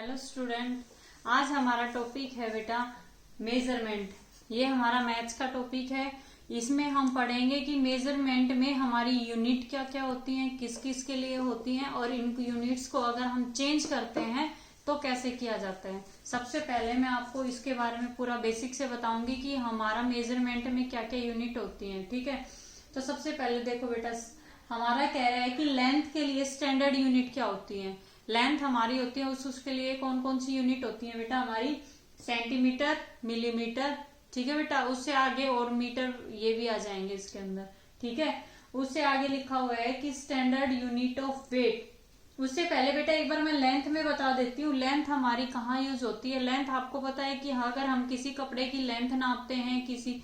Hello student, आज हमारा topic है बेटा मेजरमेंट। ये हमारा मैथ्स का टॉपिक है। इसमें हम पढ़ेंगे कि मेजरमेंट में हमारी यूनिट क्या क्या होती हैं, किस किस के लिए होती हैं और इन यूनिट्स को अगर हम चेंज करते हैं तो कैसे किया जाता है। सबसे पहले मैं आपको इसके बारे में पूरा बेसिक से बताऊंगी कि हमारा मेजरमेंट में क्या क्या यूनिट होती हैं। ठीक है, तो सबसे पहले देखो बेटा, हमारा कह रहा है कि लेंथ के लिए स्टैंडर्ड यूनिट क्या होती है। लेंथ हमारी होती है उसके लिए कौन कौन सी यूनिट होती है बेटा, हमारी सेंटीमीटर, मिलीमीटर। ठीक है बेटा, उससे आगे और मीटर ये भी आ जाएंगे इसके अंदर। ठीक है, उससे आगे लिखा हुआ है कि स्टैंडर्ड यूनिट ऑफ वेट। उससे पहले बेटा एक बार मैं लेंथ में बता देती हूँ, लेंथ हमारी कहाँ यूज होती है। लेंथ आपको पता है कि अगर हम किसी कपड़े की लेंथ नापते हैं, किसी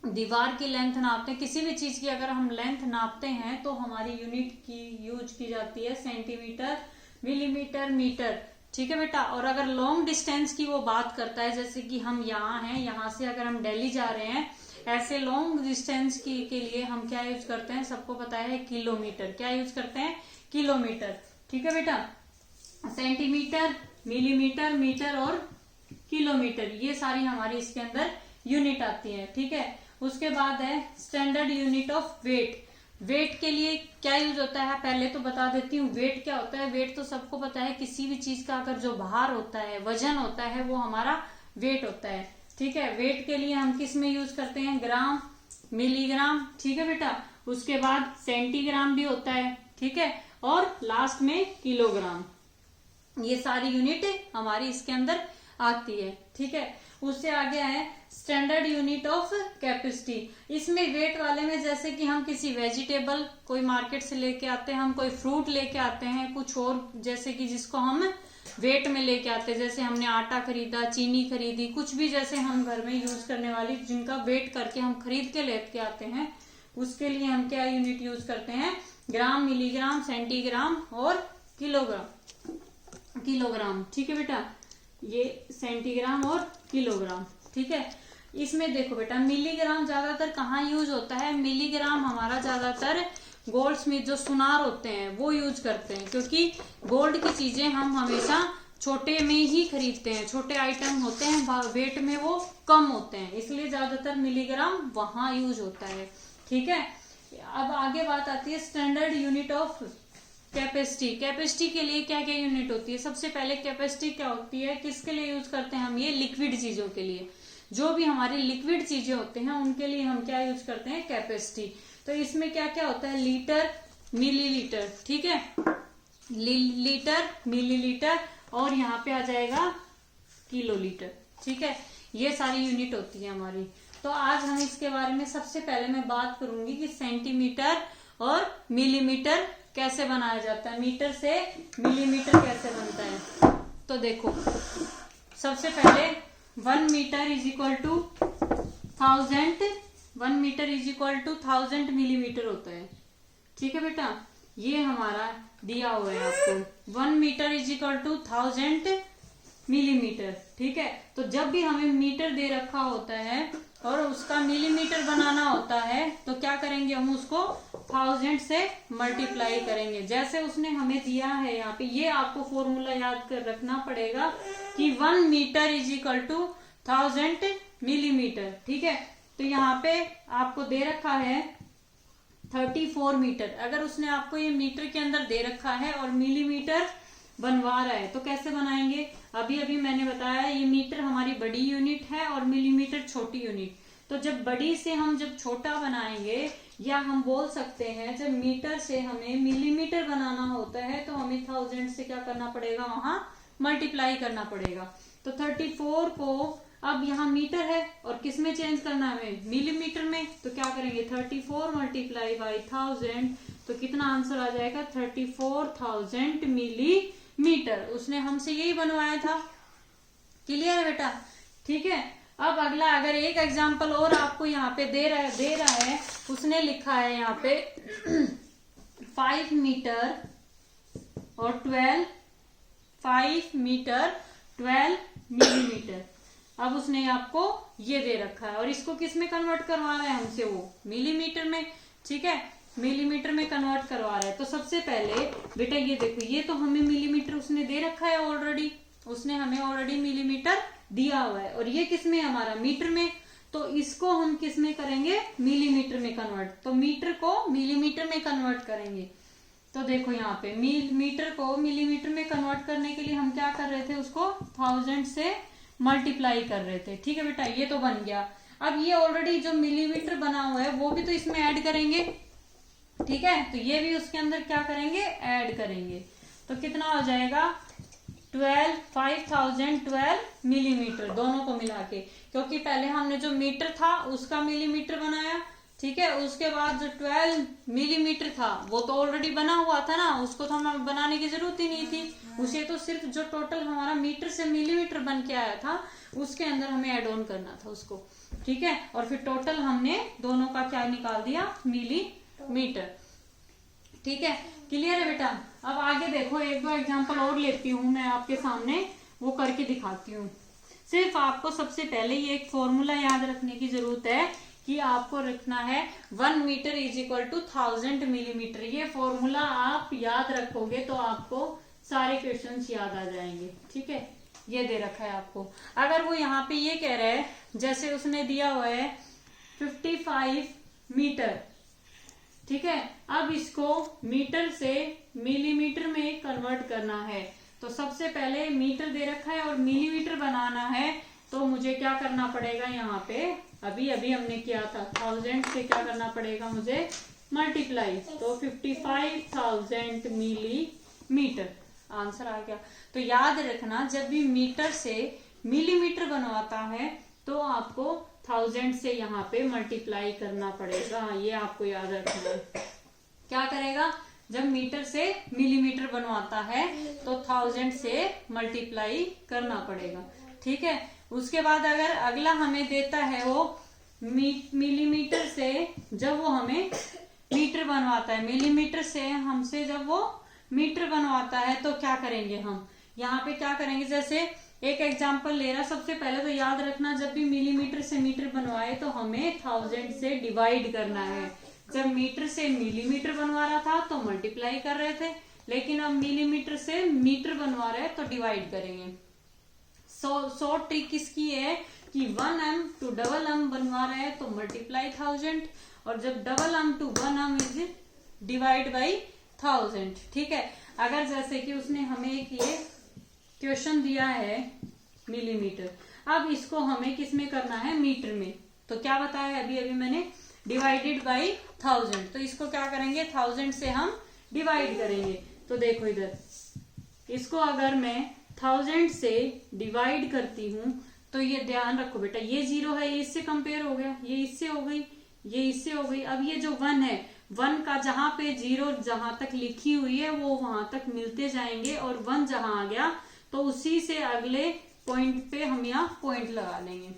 दीवार की लेंथ नापते हैं, किसी भी चीज की अगर हम लेंथ नापते हैं तो हमारी यूनिट की यूज की जाती है सेंटीमीटर, मिलीमीटर, मीटर। ठीक है बेटा, और अगर लॉन्ग डिस्टेंस की वो बात करता है, जैसे कि हम यहाँ हैं, यहाँ से अगर हम दिल्ली जा रहे हैं, ऐसे लॉन्ग डिस्टेंस के लिए हम क्या यूज करते हैं, सबको पता है किलोमीटर। क्या यूज करते हैं, किलोमीटर। ठीक है बेटा, सेंटीमीटर, मिलीमीटर, मीटर और किलोमीटर, ये सारी हमारी इसके अंदर यूनिट आती है। ठीक है, उसके बाद है standard unit of weight. Weight के लिए क्या यूज होता है, पहले तो बता देती हूँ वेट क्या होता है। वेट तो सबको पता है, किसी भी चीज का अगर जो भार होता है, वजन होता है, वो हमारा वेट होता है। ठीक है, वेट के लिए हम किस में यूज करते हैं, ग्राम, मिलीग्राम। ठीक है बेटा, उसके बाद सेंटीग्राम भी होता है। ठीक है, और लास्ट में किलोग्राम। ये सारी यूनिट हमारी इसके अंदर आती है। ठीक है, उससे आगे है स्टैंडर्ड यूनिट ऑफ कैपेसिटी। इसमें वेट वाले में जैसे कि हम किसी वेजिटेबल कोई मार्केट से लेके आते हैं, हम कोई फ्रूट लेके आते हैं, कुछ और जैसे कि जिसको हम वेट में लेके आते हैं, जैसे हमने आटा खरीदा, चीनी खरीदी, कुछ भी जैसे हम घर में यूज करने वाली जिनका वेट करके हम खरीद के लेके आते हैं, उसके लिए हम क्या यूनिट यूज करते हैं, ग्राम, मिलीग्राम, सेंटीग्राम और किलोग्राम। ठीक है बेटा, ये सेंटीग्राम और किलोग्राम। ठीक है, इसमें देखो बेटा मिलीग्राम ज्यादातर कहाँ यूज होता है। मिलीग्राम हमारा ज्यादातर गोल्ड स्मिथ जो सुनार होते हैं वो यूज करते हैं, क्योंकि गोल्ड की चीजें हम हमेशा छोटे में ही खरीदते हैं, छोटे आइटम होते हैं, वेट में वो कम होते हैं, इसलिए ज्यादातर मिलीग्राम वहां यूज होता है। ठीक है, अब आगे बात आती है standard unit of capacity. Capacity के लिए क्या क्या यूनिट होती है। सबसे पहले कैपेसिटी क्या होती है, किसके लिए यूज करते हैं हम, ये लिक्विड चीजों के लिए। जो भी हमारी लिक्विड चीजें होते हैं उनके लिए हम क्या यूज करते हैं, कैपेसिटी। तो इसमें क्या क्या होता है, लीटर, मिलीलीटर। ठीक है, लीटर, मिलीलीटर और यहाँ पे आ जाएगा किलोलीटर। ठीक है, ये सारी यूनिट होती है हमारी। तो आज हम इसके बारे में सबसे पहले मैं बात करूंगी कि सेंटीमीटर और मिलीमीटर कैसे बनाया जाता है, मीटर से मिलीमीटर कैसे बनता है। तो देखो, सबसे पहले 1 metre is equal to 1000, 1 metre is equal to 1000 millimetre होता है। ठीक है बेटा, ये हमारा दिया हुआ है आपको, 1 metre is equal to 1000 millimetre. ठीक है, तो जब भी हमें मीटर दे रखा होता है और उसका मिलीमीटर बनाना होता है तो क्या करेंगे, हम उसको 1000 से मल्टीप्लाई करेंगे। जैसे उसने हमें दिया है यहाँ पे, ये आपको फॉर्मूला याद कर रखना पड़ेगा कि 1 metre is equal to 1000 millimetre. ठीक है, तो यहाँ पे आपको दे रखा है 34 मीटर। अगर उसने आपको ये मीटर के अंदर दे रखा है और मिलीमीटर बनवा रहा है तो कैसे बनाएंगे, अभी अभी मैंने बताया ये मीटर हमारी बड़ी यूनिट है और मिलीमीटर छोटी यूनिट। तो जब बड़ी से हम जब छोटा बनाएंगे, या हम बोल सकते हैं जब मीटर से हमें मिलीमीटर बनाना होता है तो हमें 1000 से क्या करना पड़ेगा, वहां मल्टीप्लाई करना पड़ेगा। तो 34 को अब यहाँ मीटर है और किस में चेंज करना है हमें, मिलीमीटर में। तो क्या करेंगे, 34 मल्टीप्लाई बाई 1000, तो कितना आंसर आ जाएगा, 34,000 मिलीमीटर। उसने हमसे यही बनवाया था। क्लियर है बेटा। ठीक है, अब अगला अगर एक एग्जांपल और आपको यहाँ पे दे रहा है, उसने लिखा है यहाँ पे 5 मीटर और 5 मीटर 12 मिलीमीटर। अब उसने आपको ये दे रखा है और इसको किस में कन्वर्ट करवा रहा है हमसे, वो मिलीमीटर में। ठीक है, मिलीमीटर में कन्वर्ट करवा रहा है। तो सबसे पहले बेटा ये देखो, ये तो हमें मिलीमीटर उसने दे रखा है ऑलरेडी, उसने हमें ऑलरेडी मिलीमीटर दिया हुआ है, और ये किस में हमारा मीटर में, तो इसको हम किस में करेंगे, मिलीमीटर में कन्वर्ट। तो मीटर को मिलीमीटर में कन्वर्ट करेंगे। तो देखो यहाँ पे मीटर को मिलीमीटर में कन्वर्ट करने के लिए हम क्या कर रहे थे, उसको 1000 से मल्टीप्लाई कर रहे थे। ठीक है बेटा, ये तो बन गया। अब ये ऑलरेडी जो मिलीमीटर बना हुआ है वो भी तो इसमें ऐड करेंगे। ठीक है, तो ये भी उसके अंदर क्या करेंगे, ऐड करेंगे। तो कितना हो जाएगा, 5012 मिलीमीटर दोनों को मिला के, क्योंकि पहले हमने जो मीटर था उसका मिलीमीटर बनाया। ठीक है, उसके बाद जो 12 मिलीमीटर था वो तो ऑलरेडी बना हुआ था ना, उसको तो हमें बनाने की जरूरत ही नहीं थी। उसे तो सिर्फ जो टोटल हमारा मीटर से मिलीमीटर बन के आया था उसके अंदर हमें ऐड ऑन करना था उसको। ठीक है, और फिर टोटल हमने दोनों का क्या निकाल दिया, मिलीमीटर। ठीक है, क्लियर है बेटा। अब आगे देखो, एक दो एग्जांपल और लेती हूँ मैं आपके सामने, वो करके दिखाती हूँ। सिर्फ आपको सबसे पहले ये एक फॉर्मूला याद रखने की जरूरत है कि आपको रखना है 1 metre is equal to 1000 millimetre. ये फॉर्मूला आप याद रखोगे तो आपको सारे क्वेश्चंस याद आ जाएंगे। ठीक है, ये दे रखा है आपको। अगर वो यहाँ पे ये कह रहा है, जैसे उसने दिया हुआ है 55 मीटर, ठीक है, अब इसको मीटर से मिलीमीटर में कन्वर्ट करना है। तो सबसे पहले मीटर दे रखा है और मिलीमीटर बनाना है, तो मुझे क्या करना पड़ेगा, यहाँ पे अभी अभी हमने किया था 1000 से क्या करना पड़ेगा, मुझे मल्टीप्लाई। तो 55,000 मिलीमीटर आंसर आ गया। तो याद रखना, जब भी मीटर से मिलीमीटर बनवाता है तो आपको 1000 से यहाँ पे मल्टीप्लाई करना पड़ेगा। ये आपको याद रखना है। क्या करेगा, जब मीटर से मिलीमीटर बनवाता है तो 1000 से मल्टीप्लाई करना पड़ेगा। ठीक है, उसके बाद अगर अगला हमें देता है वो मिलीमीटर से, जब वो हमें मीटर बनवाता है, मिलीमीटर से हमसे जब वो मीटर बनवाता है तो क्या करेंगे, हम यहाँ पे क्या करेंगे, जैसे एक एग्जांपल ले रहा। सबसे पहले तो याद रखना, जब भी मिलीमीटर से मीटर बनवाए तो हमें 1000 से डिवाइड करना है। जब मीटर से मिलीमीटर बनवा रहा था तो मल्टीप्लाई कर रहे थे, लेकिन अब मिलीमीटर से मीटर बनवा रहे हैं तो डिवाइड करेंगे। सो ट्रिक किसकी है कि 1m to डबल m बनवा रहे हैं तो मल्टीप्लाई 1000, और जब double m to 1m is divide by 1000। ठीक है, अगर जैसे कि उसने हमें एक ये क्वेश्चन दिया है मिलीमीटर, अब इसको हमें किस में करना है, मीटर में। तो क्या बताया अभी अभी मैंने, डिवाइडेड बाई 1000। तो इसको क्या करेंगे, 1000 से हम डिवाइड करेंगे। तो देखो इधर, इसको अगर मैं 1000 से डिवाइड करती हूँ तो ये ध्यान रखो बेटा, ये 0 है, ये इससे कंपेयर हो गया, ये इससे हो गई, ये इससे हो गई। अब ये जो 1 है, 1 का जहां पे 0 जहां तक लिखी हुई है वो वहां तक मिलते जाएंगे, और 1 जहां आ गया तो उसी से अगले पॉइंट पे हम यहाँ पॉइंट लगा लेंगे।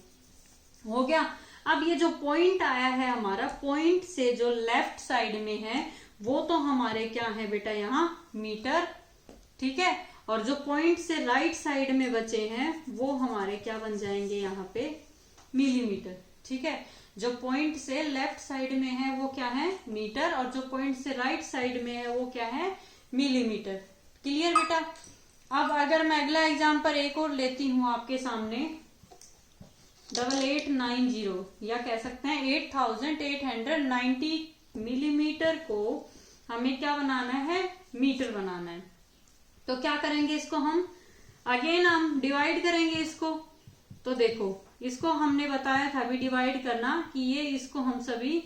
हो गया। अब ये जो पॉइंट आया है हमारा, पॉइंट से जो लेफ्ट साइड में है वो तो हमारे क्या है बेटा, यहाँ मीटर। ठीक है, और जो पॉइंट से राइट साइड में बचे हैं वो हमारे क्या बन जाएंगे, यहाँ पे मिलीमीटर। ठीक है, जो पॉइंट से लेफ्ट साइड में है वो क्या है, मीटर, और जो पॉइंट से राइट साइड में है वो क्या है, मिलीमीटर। क्लियर बेटा। अब अगर मैं अगला एग्जांपल एक और लेती हूं आपके सामने, 8890, या कह सकते हैं 8890 मिलीमीटर को हमें क्या बनाना है, मीटर बनाना है। तो क्या करेंगे, इसको हम अगेन हम डिवाइड करेंगे इसको। तो देखो, इसको हमने बताया था अभी डिवाइड करना कि ये इसको हम सभी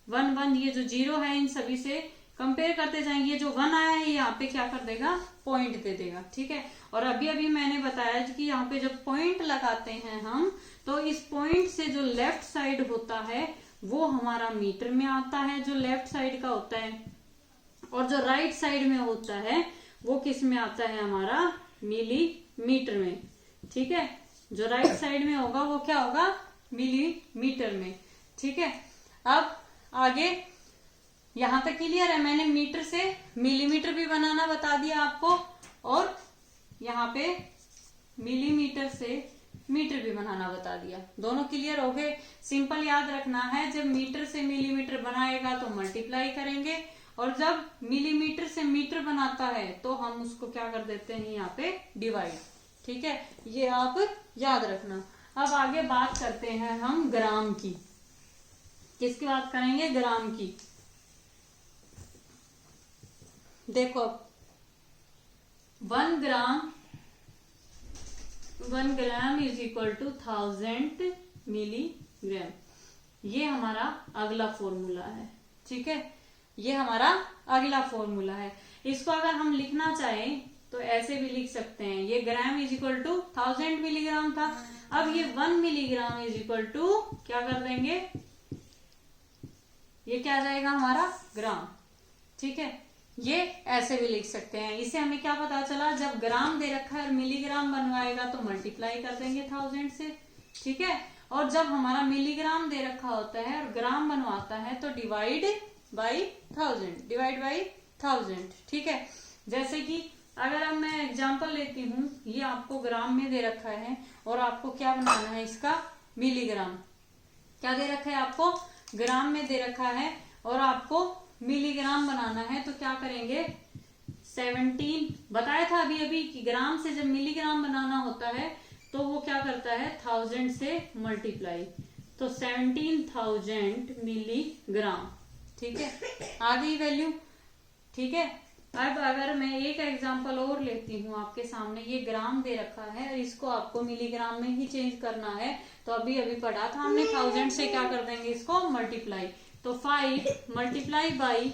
1 1, ये जो 0 है इन सभी से कंपेयर करते जाएंगे। जो 1 आया है यहाँ पे क्या कर देगा, पॉइंट दे देगा। ठीक है, और अभी अभी मैंने बताया कि यहाँ पे जब पॉइंट लगाते हैं हम, तो इस पॉइंट से जो लेफ्ट साइड होता है वो हमारा मीटर में आता है, जो लेफ्ट साइड का होता है, और जो राइट साइड में होता है वो किस में आता है, हमारा मिलीमीटर में। ठीक है, जो राइट साइड में होगा वो क्या होगा, मिलीमीटर में। ठीक है, अब आगे यहां तक क्लियर है। मैंने मीटर से मिलीमीटर भी बनाना बता दिया आपको, और यहाँ पे मिलीमीटर से मीटर भी बनाना बता दिया। दोनों क्लियर हो गए। सिंपल याद रखना है, जब मीटर से मिलीमीटर बनाएगा तो मल्टीप्लाई करेंगे, और जब मिलीमीटर से मीटर बनाता है तो हम उसको क्या कर देते हैं यहाँ पे डिवाइड। ठीक है, ये आप याद रखना। अब आगे बात करते हैं हम ग्राम की। किसकी बात करेंगे? ग्राम की। देखो 1 gram is equal to 1000 milligram. ये हमारा अगला फॉर्मूला है। ठीक है, ये हमारा अगला फॉर्मूला है। इसको अगर हम लिखना चाहें तो ऐसे भी लिख सकते हैं, ये gram is equal to 1000 milligram था। अब ये 1 मिलीग्राम इज इक्वल टू क्या कर देंगे, ये क्या आ जाएगा हमारा ग्राम। ठीक है, ये ऐसे भी लिख सकते हैं। इसे हमें क्या पता चला, जब ग्राम दे रखा है और मिलीग्राम बनवाएगा तो मल्टीप्लाई कर देंगे 1000 से। ठीक है, और जब हमारा मिलीग्राम दे रखा होता है और ग्राम बनवाता है तो डिवाइड बाई 1000। ठीक है, जैसे कि अगर अब मैं एग्जांपल लेती हूँ, ये आपको ग्राम में दे रखा है और आपको क्या बनाना है इसका मिलीग्राम। क्या दे रखा है आपको, ग्राम में दे रखा है और आपको मिलीग्राम बनाना है, तो क्या करेंगे 17 बताया था अभी कि ग्राम से जब मिलीग्राम बनाना होता है तो वो क्या करता है 1000 से मल्टीप्लाई, तो 17,000 मिलीग्राम। ठीक है, आ गई वैल्यू। ठीक है, अब अगर मैं एक एग्जांपल और लेती हूँ आपके सामने, ये ग्राम दे रखा है और इसको आपको मिलीग्राम में ही चेंज करना है, तो अभी पढ़ा था हमने 1000 से क्या कर देंगे इसको मल्टीप्लाई, तो 5 multiply by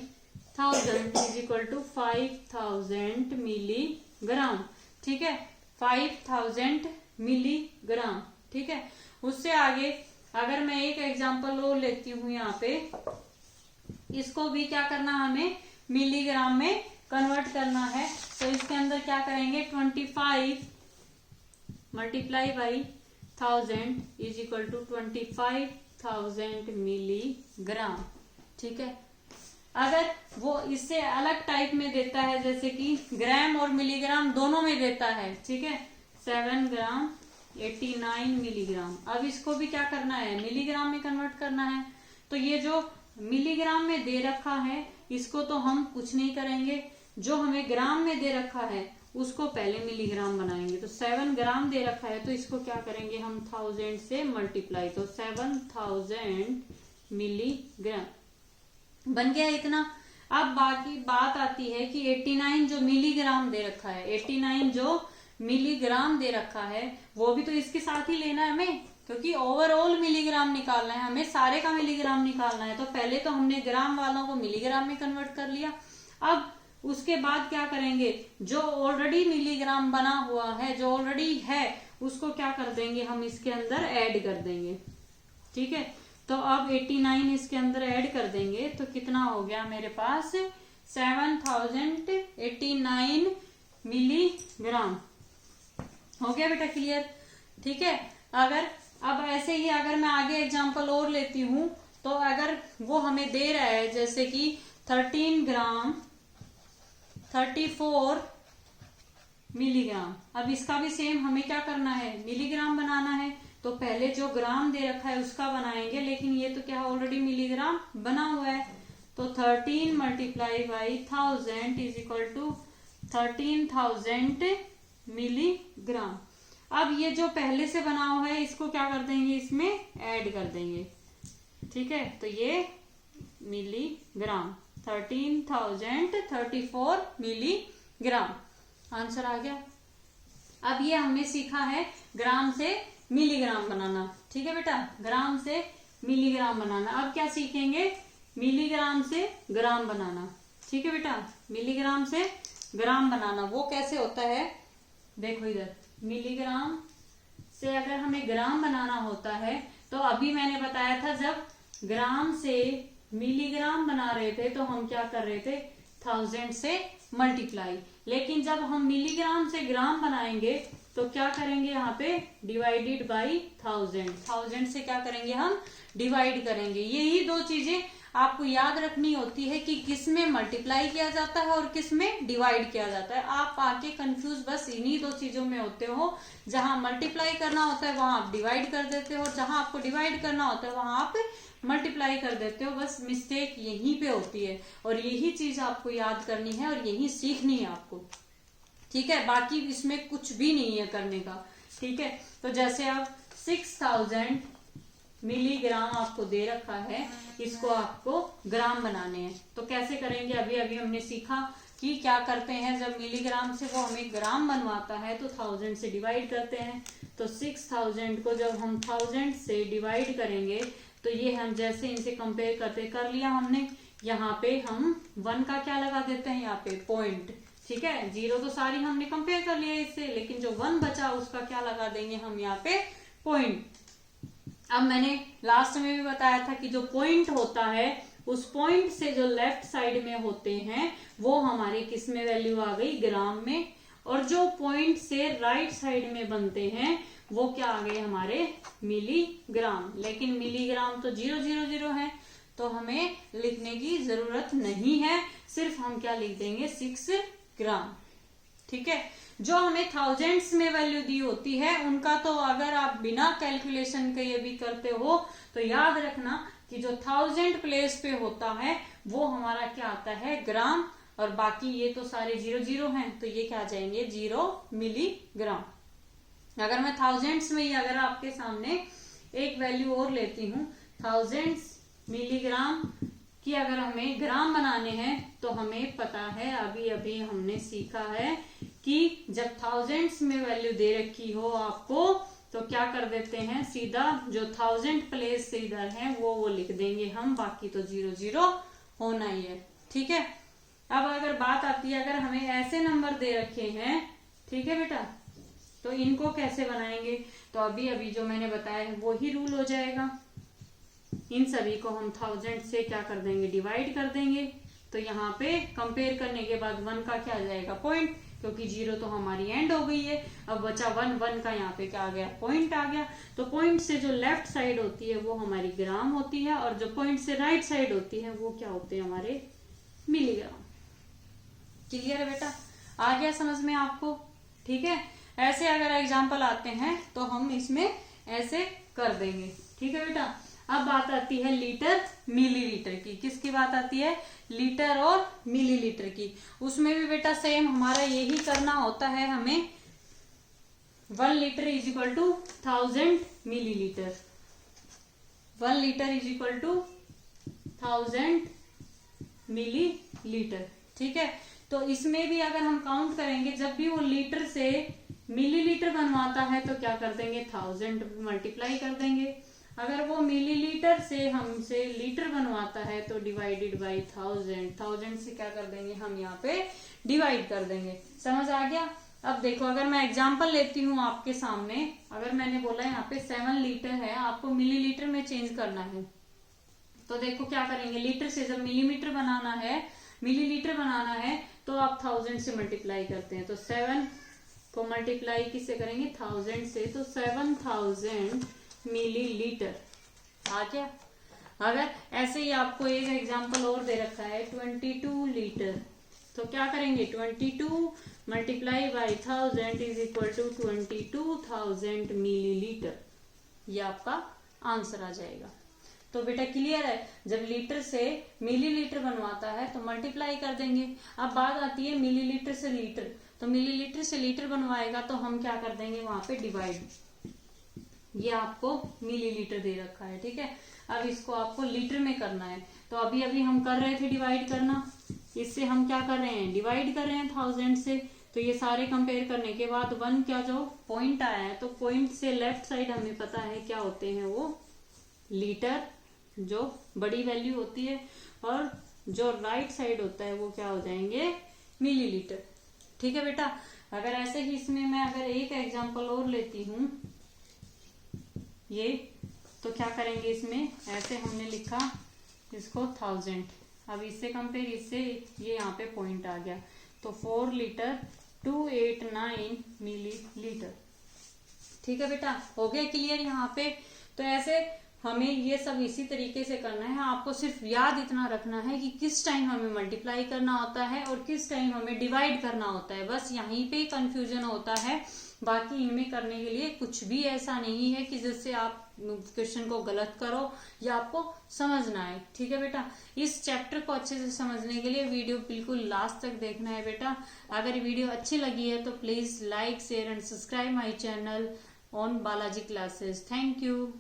1000 is equal to 5000 milligram. ठीक है, 5000 मिलीग्राम। ठीक है, उससे आगे अगर मैं एक एग्जांपल और लेती हूँ यहाँ पे, इसको भी क्या करना हमें मिलीग्राम में कन्वर्ट करना है, तो इसके अंदर क्या करेंगे 25 multiply by 1000 is equal to 25,000 milligram. ठीक है, अगर वो इससे अलग टाइप में देता है, जैसे कि ग्राम और मिलीग्राम दोनों में देता है, ठीक है 7 ग्राम 89 मिलीग्राम, अब इसको भी क्या करना है मिलीग्राम में कन्वर्ट करना है, तो ये जो मिलीग्राम में दे रखा है इसको तो हम कुछ नहीं करेंगे, जो हमें ग्राम में दे रखा है उसको पहले मिलीग्राम बनाएंगे, तो 7 ग्राम दे रखा है तो इसको क्या करेंगे हम 1000 से मल्टीप्लाई, तो 7000 मिलीग्राम बन गया इतना। अब बाकी बात आती है कि 89 जो मिलीग्राम दे रखा है, 89 जो मिलीग्राम दे रखा है वो भी तो इसके साथ ही लेना है हमें, क्योंकि ओवरऑल मिलीग्राम निकालना है हमें, सारे का मिलीग्राम निकालना है, तो पहले तो हमने ग्राम वालों को मिलीग्राम में कन्वर्ट कर लिया। अब उसके बाद क्या करेंगे, जो ऑलरेडी मिलीग्राम बना हुआ है, जो ऑलरेडी है उसको क्या कर देंगे हम इसके अंदर ऐड कर देंगे। ठीक है, तो अब 89 इसके अंदर ऐड कर देंगे तो कितना हो गया मेरे पास 7089 मिलीग्राम। हो गया बेटा क्लियर। ठीक है, अगर अब ऐसे ही अगर मैं आगे एग्जांपल और लेती हूं, तो अगर वो हमें दे रहा है जैसे कि 13 ग्राम 34 मिलीग्राम, अब इसका भी सेम हमें क्या करना है मिलीग्राम बनाना है, तो पहले जो ग्राम दे रखा है उसका बनाएंगे, लेकिन ये तो क्या ऑलरेडी मिलीग्राम बना हुआ है, तो 13 multiply by 1000 is equal to 13,000 milligram. अब ये जो पहले से बना हुआ है इसको क्या कर देंगे इसमें ऐड कर देंगे। ठीक है, तो ये मिलीग्राम 13,034 मिलीग्राम आंसर आ गया। अब ये हमने सीखा है ग्राम से मिलीग्राम बनाना। ठीक है बेटा, ग्राम से मिलीग्राम बनाना। अब क्या सीखेंगे मिलीग्राम से ग्राम बनाना। ठीक है बेटा, मिलीग्राम से ग्राम बनाना वो कैसे होता है, देखो इधर मिलीग्राम से अगर हमें ग्राम बनाना होता है तो अभी मैंने बताया था जब ग्राम से मिलीग्राम बना रहे थे तो हम क्या कर रहे थे 1000 से मल्टीप्लाई, लेकिन जब हम मिलीग्राम से ग्राम बनाएंगे तो क्या करेंगे यहाँ पे डिवाइडेड बाई 1000 से क्या करेंगे हम डिवाइड करेंगे। यही दो चीजें आपको याद रखनी होती है कि किस में मल्टीप्लाई किया जाता है और किस में डिवाइड किया जाता है। आप आके कंफ्यूज बस इन्हीं दो चीजों में होते हो, जहां मल्टीप्लाई करना होता है वहां आप डिवाइड कर देते हो, और जहां आपको डिवाइड करना होता है वहां आप मल्टीप्लाई कर देते हो। बस मिस्टेक यहीं पे होती है, और यही चीज आपको याद करनी है और यही सीखनी है आपको, ठीक है। बाकी इसमें कुछ भी नहीं है करने का, ठीक है। तो जैसे आप 6000 मिलीग्राम आपको दे रखा है, इसको आपको ग्राम बनाने हैं, तो कैसे करेंगे? अभी अभी हमने सीखा कि क्या करते हैं, जब मिलीग्राम से वो हमें ग्राम बनवाता है तो 1000 से डिवाइड करते हैं। तो 6000 को जब हम 1000 से डिवाइड करेंगे तो ये हम जैसे इनसे कंपेयर करते कर लिया हमने, यहाँ पे हम 1 का क्या लगा देते हैं, यहाँ पे पॉइंट, ठीक है। 0 तो सारी हमने कंपेयर कर लिया इससे, लेकिन जो 1 बचा उसका क्या लगा देंगे हम यहाँ पे, पॉइंट। अब मैंने लास्ट में भी बताया था कि जो पॉइंट होता है उस पॉइंट से जो लेफ्ट साइड में होते हैं वो हमारे किस में वैल्यू आ गई, ग्राम में, और जो पॉइंट से राइट साइड में बनते हैं वो क्या आ गए हमारे, मिलीग्राम। लेकिन मिलीग्राम तो 000 है, तो हमें लिखने की जरूरत नहीं है, सिर्फ हम क्या लिख देंगे, 6 ग्राम, ठीक है। जो हमें थाउजेंड्स में वैल्यू दी होती है उनका तो अगर आप बिना कैलकुलेशन के ये भी करते हो तो याद रखना कि जो 1000 प्लेस पे होता है वो हमारा क्या आता है, ग्राम, और बाकी ये तो सारे 0 हैं, तो ये क्या आ जाएंगे, 0 मिलीग्राम। अगर मैं थाउजेंड्स में ही अगर आपके सामने एक वैल्यू और लेती हूँ, थाउजेंड्स मिलीग्राम कि अगर हमें ग्राम बनाने हैं तो हमें पता है, अभी अभी हमने सीखा है कि जब थाउजेंड्स में वैल्यू दे रखी हो आपको तो क्या कर देते हैं, सीधा जो 1000 प्लेस से इधर है वो लिख देंगे हम, बाकी तो 0 होना ही है, ठीक है। अब अगर बात आती है, अगर हमें ऐसे नंबर दे रखे हैं, ठीक है बेटा, तो इनको कैसे बनाएंगे, तो अभी अभी जो मैंने बताया है वो ही रूल हो जाएगा। इन सभी को हम 1000 से क्या कर देंगे, डिवाइड कर देंगे, तो यहाँ पे कंपेयर करने के बाद 1 का क्या आ जाएगा, पॉइंट, क्योंकि 0 तो हमारी एंड हो गई है। अब बचा 1 का यहाँ पे क्या आ गया, पॉइंट आ गया। तो पॉइंट से जो लेफ्ट साइड होती है वो हमारी ग्राम होती है, और जो पॉइंट से राइट साइड होती है वो क्या होते हैं, हमारे मिलीग्राम। क्लियर है बेटा, आ गया समझ में आपको, ठीक है। ऐसे अगर एग्जाम्पल आते हैं तो हम इसमें ऐसे कर देंगे, ठीक है बेटा। अब बात आती है लीटर मिलीलीटर की, किसकी बात आती है, लीटर और मिलीलीटर की। उसमें भी बेटा सेम हमारा यही करना होता है, हमें 1 litre is equal to 1000 millilitre, 1 litre is equal to 1000 millilitre, ठीक है। तो इसमें भी अगर हम काउंट करेंगे, जब भी वो लीटर से मिलीलीटर बनवाता है तो क्या कर देंगे, 1000 मल्टीप्लाई कर देंगे। अगर वो मिलीलीटर से हमसे लीटर बनवाता है तो डिवाइडेड बाई 1000 से क्या कर देंगे हम, यहाँ पे डिवाइड कर देंगे। समझ आ गया। अब देखो, अगर मैं एग्जांपल लेती हूँ आपके सामने, अगर मैंने बोला यहाँ पे 7 लीटर है, आपको मिलीलीटर में चेंज करना है, तो देखो क्या करेंगे, लीटर से जब मिलीमीटर बनाना है, मिलीलीटर बनाना है तो आप 1000 से मल्टीप्लाई करते हैं, तो 7 को मल्टीप्लाई किससे करेंगे, 1000 से, तो 7000 मिलीलीटर आ गया। अगर ऐसे ही आपको एक एग्जांपल और दे रखा है 22 लीटर, तो क्या करेंगे, 22 multiply by 1000 is equal to 22,000 millilitre, ये आपका आंसर आ जाएगा। तो बेटा क्लियर है, जब लीटर से मिलीलीटर बनवाता है तो मल्टीप्लाई कर देंगे। अब बात आती है मिलीलीटर से लीटर, तो मिलीलीटर से लीटर बनवाएगा तो हम क्या कर देंगे, वहां पे डिवाइड, ये आपको मिलीलीटर दे रखा है, ठीक है। अब इसको आपको लीटर में करना है, तो अभी अभी हम कर रहे थे डिवाइड करना, इससे हम क्या कर रहे हैं, डिवाइड कर रहे हैं 1000 से। तो ये सारे कंपेयर करने के बाद 1 क्या जो पॉइंट आया है, तो पॉइंट से लेफ्ट साइड हमें पता है क्या होते हैं, वो लीटर जो बड़ी वैल्यू होती है, और जो राइट साइड होता है वो क्या हो जाएंगे, मिलीलीटर, ठीक है बेटा। अगर ऐसे ही इसमें मैं अगर एक एग्जांपल और लेती हूँ ये, तो क्या करेंगे, इसमें ऐसे हमने लिखा इसको 1000, अब इससे कंपेयर, इससे ये यहाँ पे पॉइंट आ गया, तो 4 लीटर 289 मिलीलीटर, ठीक है बेटा, हो गया क्लियर यहाँ पे। तो ऐसे हमें ये सब इसी तरीके से करना है। आपको सिर्फ याद इतना रखना है कि किस टाइम हमें मल्टीप्लाई करना होता है और किस टाइम हमें डिवाइड करना होता है, बस यहीं पे कंफ्यूजन होता है। बाकी इनमें करने के लिए कुछ भी ऐसा नहीं है कि जिससे आप क्वेश्चन को गलत करो या आपको समझना है। ठीक है बेटा, इस चैप्टर को अच्छे से समझने के लिए वीडियो बिल्कुल लास्ट तक देखना है बेटा। अगर वीडियो अच्छी लगी है तो please like, share and subscribe my channel on Balaji classes. Thank you.